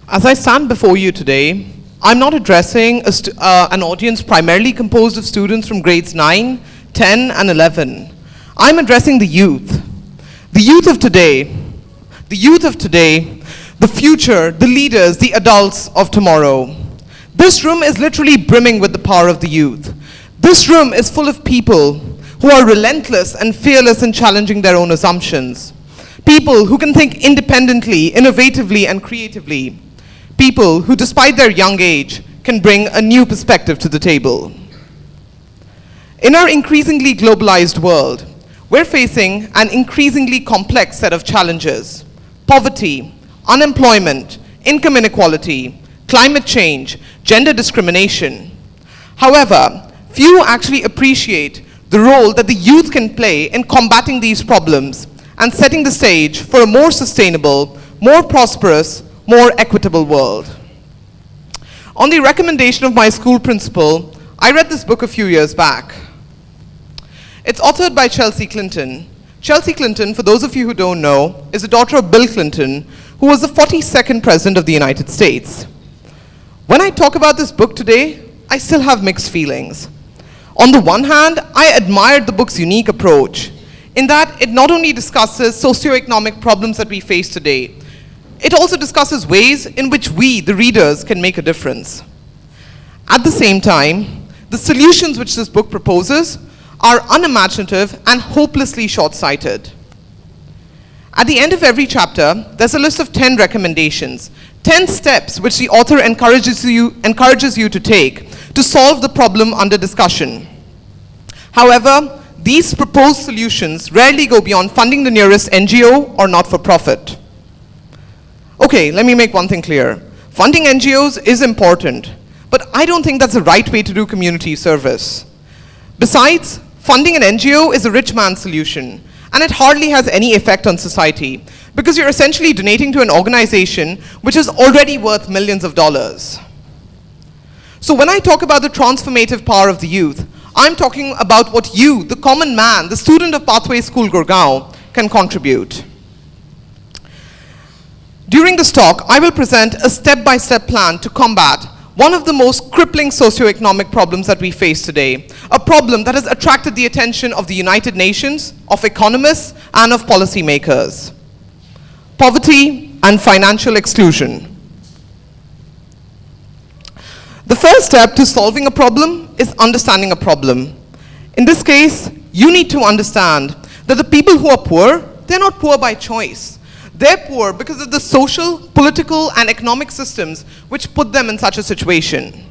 As I stand before you today, I'm not addressing an audience primarily composed of students from grades 9, 10, and 11. I'm addressing the youth. The youth of today. The youth of today, the future, the leaders, the adults of tomorrow. This room is literally brimming with the power of the youth. This room is full of people who are relentless and fearless in challenging their own assumptions. People who can think independently, innovatively, and creatively. People who, despite their young age, can bring a new perspective to the table. In our increasingly globalized world, we're facing an increasingly complex set of challenges. Poverty, unemployment, income inequality, climate change, gender discrimination. However, few actually appreciate the role that the youth can play in combating these problems and setting the stage for a more sustainable, more prosperous, more equitable world. On the recommendation of my school principal, I read this book a few years back. It's authored by Chelsea Clinton. Chelsea Clinton, for those of you who don't know, is the daughter of Bill Clinton, who was the 42nd President of the United States. When I talk about this book today, I still have mixed feelings. On the one hand, I admired the book's unique approach, in that it not only discusses socioeconomic problems that we face today, it also discusses ways in which we, the readers, can make a difference. At the same time, the solutions which this book proposes are unimaginative and hopelessly short-sighted. At the end of every chapter, there's a list of 10 recommendations, 10 steps which the author encourages you to take to solve the problem under discussion. However, these proposed solutions rarely go beyond funding the nearest NGO or not-for-profit. Okay, let me make one thing clear. Funding NGOs is important, but I don't think that's the right way to do community service. Besides, funding an NGO is a rich man's solution, and it hardly has any effect on society, because you're essentially donating to an organization which is already worth millions of dollars. So when I talk about the transformative power of the youth, I'm talking about what you, the common man, the student of Pathways School Gurgaon, can contribute. During this talk, I will present a step-by-step plan to combat one of the most crippling socioeconomic problems that we face today, a problem that has attracted the attention of the United Nations, of economists, and of policymakers. Poverty and financial exclusion. The first step to solving a problem is understanding a problem. In this case, you need to understand that the people who are poor, they're not poor by choice. They're poor because of the social, political, and economic systems which put them in such a situation.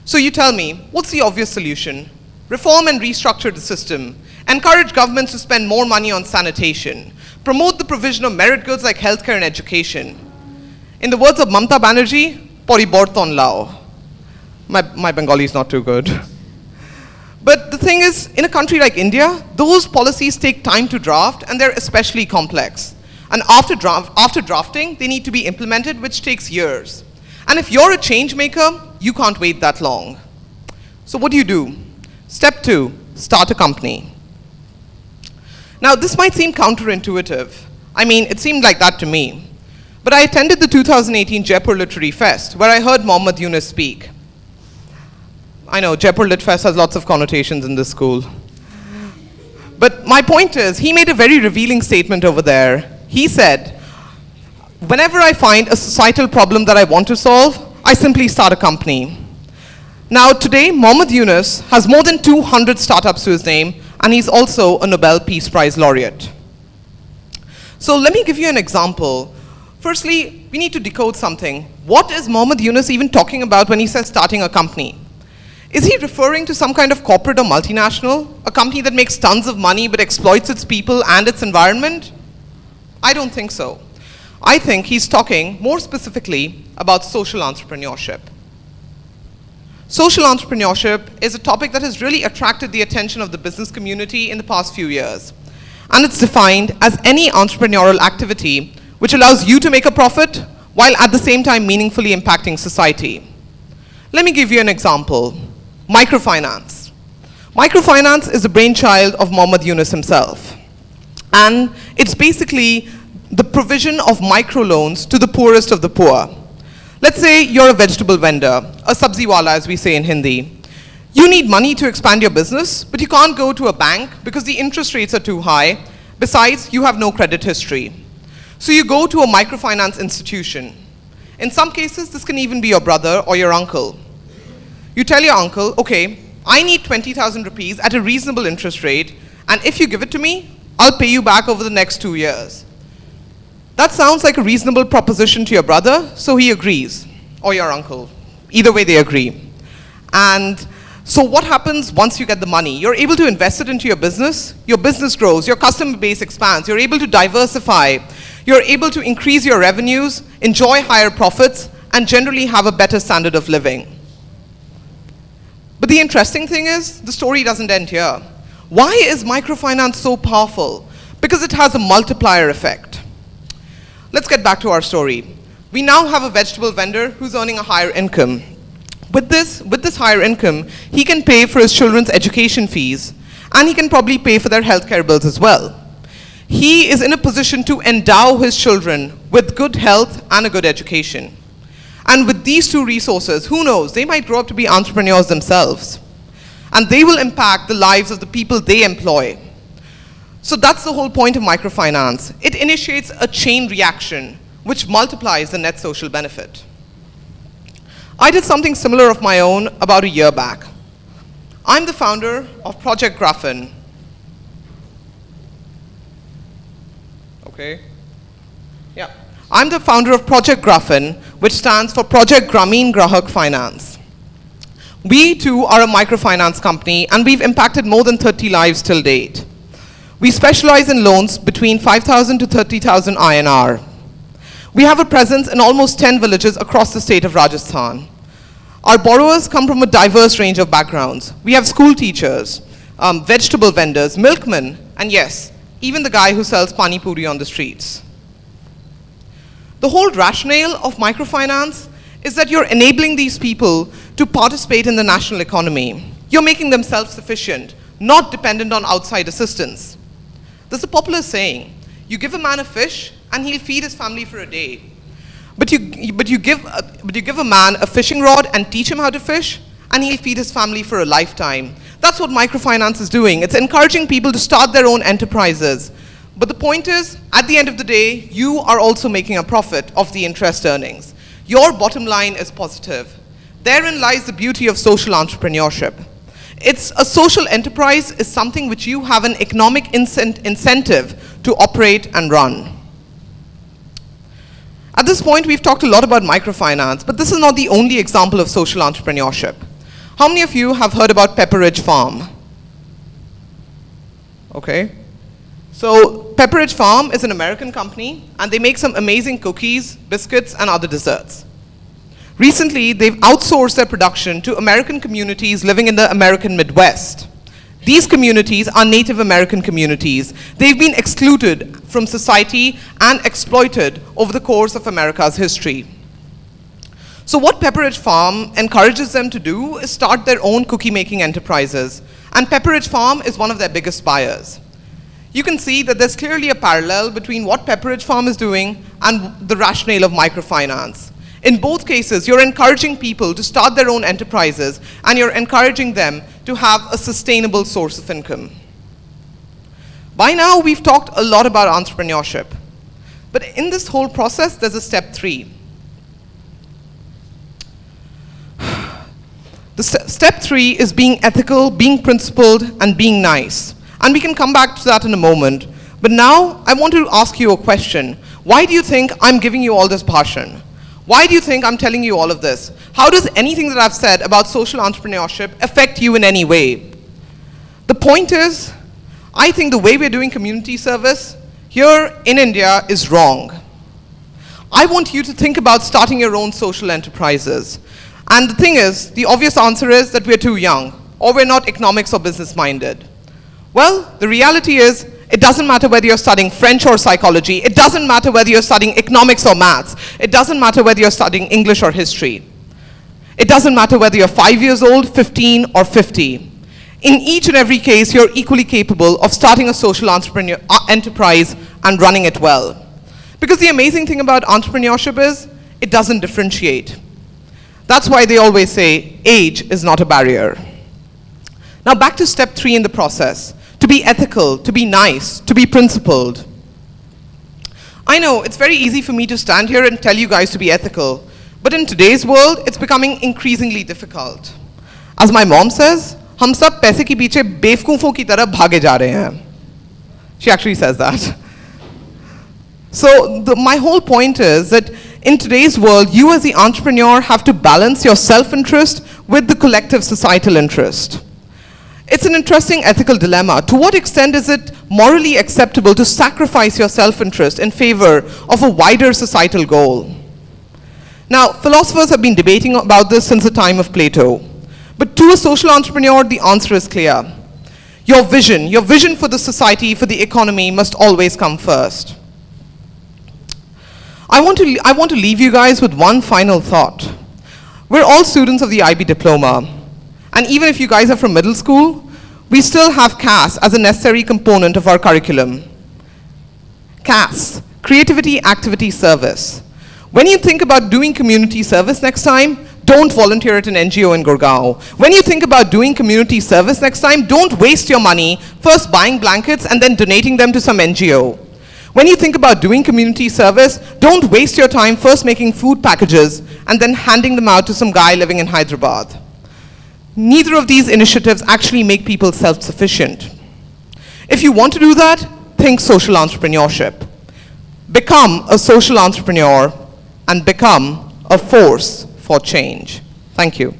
So you tell me, what's the obvious solution? Reform and restructure the system. Encourage governments to spend more money on sanitation. Promote the provision of merit goods like healthcare and education. In the words of Mamata Banerjee, poriborton lao. My Bengali is not too good. But the thing is, in a country like India, those policies take time to draft, and they're especially complex. And after drafting, they need to be implemented, which takes years. And if you're a change maker, you can't wait that long. So what do? Step 2, start a company. Now, this might seem counterintuitive. I mean, it seemed like that to me. But I attended the 2018 Jaipur Literature Fest, where I heard Mohammad Yunus speak. I know, Jaipur Lit Fest has lots of connotations in this school. But my point is, he made a very revealing statement over there. He said, whenever I find a societal problem that I want to solve, I simply start a company. Now today, Mohammad Yunus has more than 200 startups to his name, and he's also a Nobel Peace Prize laureate. So let me give you an example. Firstly, we need to decode something. What is Mohammad Yunus even talking about when he says starting a company? Is he referring to some kind of corporate or multinational? A company that makes tons of money but exploits its people and its environment? I don't think so. I think he's talking more specifically about social entrepreneurship. Social entrepreneurship is a topic that has really attracted the attention of the business community in the past few years. And it's defined as any entrepreneurial activity which allows you to make a profit while at the same time meaningfully impacting society. Let me give you an example. Microfinance. Microfinance is the brainchild of Mohammad Yunus himself. And it's basically the provision of microloans to the poorest of the poor. Let's say you're a vegetable vendor, a sabzi wala as we say in Hindi. You need money to expand your business, but you can't go to a bank because the interest rates are too high. Besides, you have no credit history. So you go to a microfinance institution. In some cases, this can even be your brother or your uncle. You tell your uncle, okay, I need 20,000 rupees at a reasonable interest rate, and if you give it to me, I'll pay you back over the next 2 years. That sounds like a reasonable proposition to your brother, so he agrees, or your uncle. Either way, they agree. And so what happens once you get the money? You're able to invest it into your business grows, your customer base expands, you're able to diversify, you're able to increase your revenues, enjoy higher profits, and generally have a better standard of living. But the interesting thing is, the story doesn't end here. Why is microfinance so powerful? Because it has a multiplier effect. Let's get back to our story. We now have a vegetable vendor who's earning a higher income. With this higher income, he can pay for his children's education fees, and he can probably pay for their healthcare bills as well. He is in a position to endow his children with good health and a good education. And with these two resources, who knows, they might grow up to be entrepreneurs themselves. And they will impact the lives of the people they employ. So that's the whole point of microfinance. It initiates a chain reaction, which multiplies the net social benefit. I did something similar of my own about a year back. I'm the founder of Project Graafin. Okay. Yeah. I'm the founder of Project Graafin, which stands for Project Gramin Grahak Finance. We too are a microfinance company, and we've impacted more than 30 lives till date. We specialize in loans between 5,000 to 30,000 INR. We have a presence in almost 10 villages across the state of Rajasthan. Our borrowers come from a diverse range of backgrounds. We have school teachers, vegetable vendors, milkmen, and yes, even the guy who sells pani puri on the streets. The whole rationale of microfinance is that you're enabling these people to participate in the national economy. You're making them self-sufficient, not dependent on outside assistance. There's a popular saying, you give a man a fish and he'll feed his family for a day. But you give a man a fishing rod and teach him how to fish, and he'll feed his family for a lifetime. That's what microfinance is doing. It's encouraging people to start their own enterprises. But the point is, at the end of the day, you are also making a profit of the interest earnings. Your bottom line is positive. Therein lies the beauty of social entrepreneurship. It's a social enterprise is something which you have an economic incentive to operate and run. At this point, we've talked a lot about microfinance, but this is not the only example of social entrepreneurship. How many of you have heard about Pepperidge Farm? Okay. So Pepperidge Farm is an American company, and they make some amazing cookies, biscuits, and other desserts. Recently, they've outsourced their production to American communities living in the American Midwest. These communities are Native American communities. They've been excluded from society and exploited over the course of America's history. So what Pepperidge Farm encourages them to do is start their own cookie-making enterprises, and Pepperidge Farm is one of their biggest buyers. You can see that there's clearly a parallel between what Pepperidge Farm is doing and the rationale of microfinance. In both cases, you're encouraging people to start their own enterprises, and you're encouraging them to have a sustainable source of income. By now, we've talked a lot about entrepreneurship. But in this whole process, there's a step 3. Step 3 is being ethical, being principled, and being nice. And we can come back to that in a moment. But now, I want to ask you a question. Why do you think I'm giving you all this bhashan? Why do you think I'm telling you all of this? How does anything that I've said about social entrepreneurship affect you in any way? The point is, I think the way we're doing community service here in India is wrong. I want you to think about starting your own social enterprises. And the thing is, the obvious answer is that we're too young, or we're not economics or business minded. Well, the reality is, it doesn't matter whether you're studying French or psychology. It doesn't matter whether you're studying economics or maths. It doesn't matter whether you're studying English or history. It doesn't matter whether you're 5 years old, 15, or 50. In each and every case, you're equally capable of starting a social enterprise and running it well. Because the amazing thing about entrepreneurship is, It doesn't differentiate. That's why they always say age is not a barrier. Now back to step 3 in the process. To be ethical, to be nice, to be principled. I know it's very easy for me to stand here and tell you guys to be ethical, but in today's world, it's becoming increasingly difficult. As my mom says, हम सब पैसे के पीछे बेवकूफों की तरह भागे जा रहे हैं. She actually says that. So my whole point is that in today's world, you as the entrepreneur have to balance your self-interest with the collective societal interest. It's an interesting ethical dilemma. To what extent is it morally acceptable to sacrifice your self-interest in favor of a wider societal goal? Now, philosophers have been debating about this since the time of Plato. But to a social entrepreneur, the answer is clear. Your vision for the society, for the economy must always come first. I want to leave you guys with one final thought. We're all students of the IB diploma. And even if you guys are from middle school, we still have CAS as a necessary component of our curriculum. CAS, Creativity, Activity, Service. When you think about doing community service next time, don't volunteer at an NGO in Gurgaon. When you think about doing community service next time, don't waste your money first buying blankets and then donating them to some NGO. When you think about doing community service, don't waste your time first making food packages and then handing them out to some guy living in Hyderabad. Neither of these initiatives actually make people self-sufficient. If you want to do that, think social entrepreneurship. Become a social entrepreneur and become a force for change. Thank you.